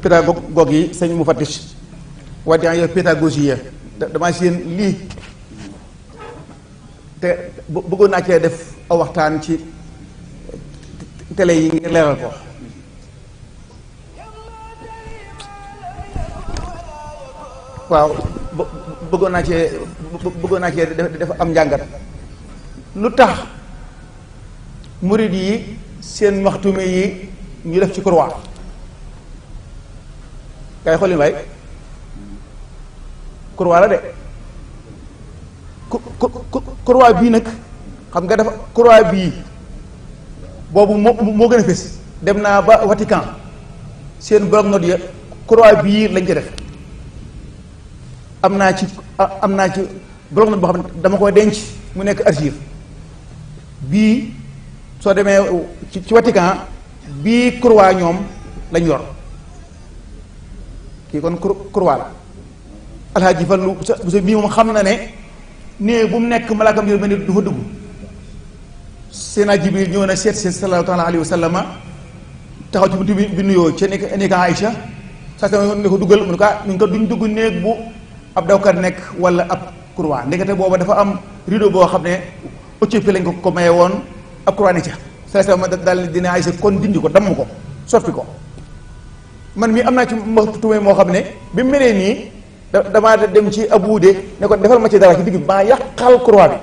pédagogue yi sëñ mu fattis waddi yo pédagogie ya damaa seen lii te bëggoon naa cee def aw waxtaan ci télé yi ngir leeral ko waaw bëggoon naa cee def am njàngat lu tax murid yi seen maxtume yi ñu def ci croix kay xoolin waay croix la de croix bii nag xam nga dafa croix bii boobu moo gën a fés dem naa ba Vatican seen bloc-notes ya croix bii lañ ci def am naa ci bloc-notes boo xam ne dama koy denc mu nekk archive bii soo demee ci Vatican bii croix ñoom lañ yor kii kon croix la alxaaji Fallu bu sa bii moom xam na ne nee bu mu nekk malaakam yor mel ni du fa dugg Seydina Jibril ñëw na seet si sallallahu taala alayhi wa sallama taxaw ci buntu bi nuyoo ca nekk Aïcha saa sa ne ko duggal mu ne ko ñu ko duñ dugg néeg bu ab dawkat nekk wala ab croix ndekete booba dafa am rideau boo xam ne Éthiopie lañ ko maye woon ab croix ne ca saa sa ma daal dina Aïcha kon dindi ko damm ko soppi ko man mii am naa ci maxtume moo xam ne bi mu melee nii damaa dem ci abuude ne ko defal ma ci dara ci digg bi maa yàqal croix bi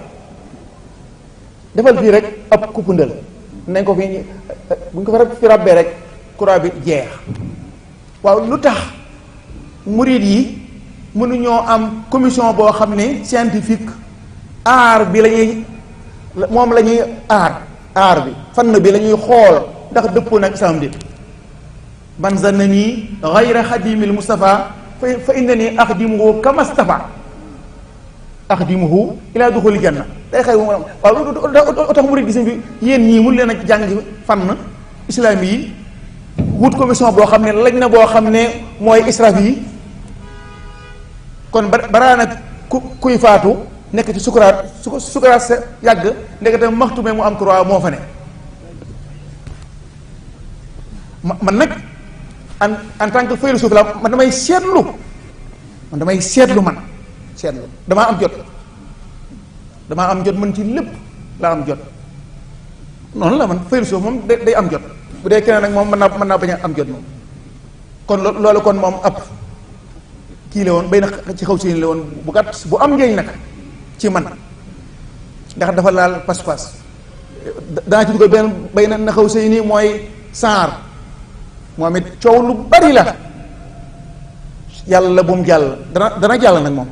defal fii rek ab kuppundal nañ ko fi buñ ko fi rabbee rek croix bi jeex waaw lu tax murid yi mënuñoo am commission boo xam ne scientifique aar bi lañuy moom la ñuy aar bi fànn bi la ñuy xool ndax dëppoo nag islam bi man zannani ghayra xadimil Mustafa fa innani axdimuhu kama stafa axdimuhu ila duxuli janna day xëy waaw tax murid gis bi yéen ñii mun leen a jàngi fànn islam yi wut commission boo xam ne lañ na boo xam ne mooy israf yi kon baraa nag kuy faatu nekk ci sukuraat sa yàgg ndekete maxtume mu am croix moo fa ne man nag en tant que philosophe la man damay seetlu man damaa am jot man ci lépp laa am jot noonu la man philosophe moom day am jot bu dee keneen nag moom mën naa bañ a am jot moom kon loolu kon moom ab kii la woon bay na ci xaw si la woon bu gàtt bu am njëriñ nag ci man ndax dafa laal pas-pas danaa ci dugal benn bay na xaw si nii mooy saar moom it coow lu bari la yàlla bu mu jàll dana jàll nag moom